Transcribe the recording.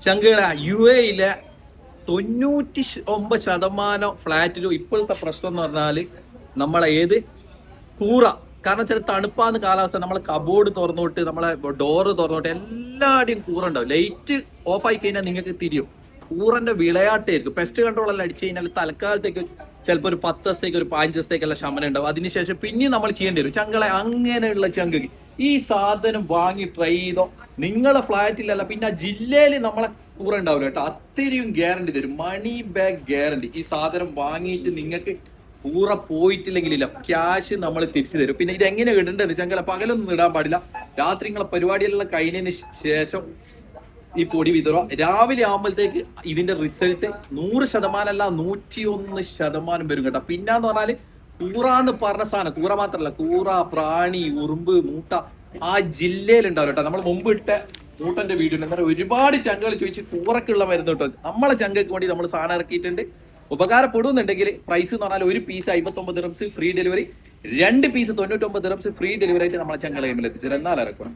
ചങ്കുകള UAE 99% ഫ്ലാറ്റിലും ഇപ്പോഴത്തെ പ്രശ്നം എന്ന് പറഞ്ഞാല് നമ്മളെ കൂറ. കാരണം വെച്ചാൽ തണുപ്പാന്ന് കാലാവസ്ഥ, നമ്മളെ കബോർഡ് തുറന്നോട്ട് നമ്മളെ ഡോറ് തുറന്നോട്ട് എല്ലാടെയും കൂറ ഉണ്ടാവും. ലൈറ്റ് ഓഫ് ആയി കഴിഞ്ഞാൽ നിങ്ങൾക്ക് തിരിയും. കൂറന്റെ വിളയാട്ടായിരിക്കും. പെസ്റ്റ് കൺട്രോൾ എല്ലാം അടിച്ചു കഴിഞ്ഞാൽ തൽക്കാലത്തേക്ക് ചിലപ്പോൾ ഒരു 10 ദിവസത്തേക്ക് ഒരു 5 ദിവസത്തേക്കെല്ലാം ശമനം ഉണ്ടാവും. അതിനുശേഷം പിന്നെയും നമ്മൾ ചെയ്യേണ്ടി വരും. ചങ്കളെ അങ്ങനെയുള്ള ചങ്ക് ഈ സാധനം വാങ്ങി ട്രൈ ചെയ്തോ. നിങ്ങളെ ഫ്ലാറ്റിലല്ല പിന്നെ ആ ജില്ലയിൽ നമ്മളെ കൂറ ഉണ്ടാവില്ല കേട്ടോ. അത്രയും ഗ്യാരണ്ടി തരും, മണി ബാഗ് ഗ്യാരണ്ടി. ഈ സാധനം വാങ്ങിയിട്ട് നിങ്ങൾക്ക് കൂറ പോയിട്ടില്ലെങ്കിലില്ല, ക്യാഷ് നമ്മൾ തിരിച്ചു തരും. പിന്നെ ഇത് എങ്ങനെ ഇടേണ്ടത് ചങ്കളെ, പകലൊന്നും ഇടാൻ പാടില്ല. രാത്രി നിങ്ങളെ പരിപാടിയെല്ലാം കഴിഞ്ഞതിന് ശേഷം ഈ പൊടി വിതറുക. രാവിലെ ആകുമ്പോഴത്തേക്ക് ഇതിന്റെ റിസൾട്ട് 100% അല്ല 101% വരും കേട്ടോ. പിന്നെന്ന് പറഞ്ഞാല് കൂറാന്ന് പറഞ്ഞ സാധനം, കൂറ മാത്രല്ല, കൂറ, പ്രാണി, ഉറുമ്പ്, മൂട്ട ആ ജില്ലയിൽ ഉണ്ടാവും കേട്ടോ. നമ്മൾ മുമ്പ് ഇട്ട മൂട്ടന്റെ വീഡിയോ എന്നാൽ ഒരുപാട് ചങ്കകൾ ചോദിച്ച് കൂറക്കുള്ള മരുന്ന് കേട്ടോ. നമ്മളെ ചങ്കക്ക് വേണ്ടി നമ്മൾ സാധനം ഇറക്കിയിട്ടുണ്ട്. ഉപകാരപ്പെടുന്നുണ്ടെങ്കിൽ പ്രൈസ് എന്ന് പറഞ്ഞാൽ ഒരു piece 59 dirhams free delivery, 2 piece 99 dirhams free delivery ആയിട്ട് നമ്മളെ ചങ്കള ഗെയിമിൽ എത്തിച്ചത്. എന്നാൽ ഇറക്കണം.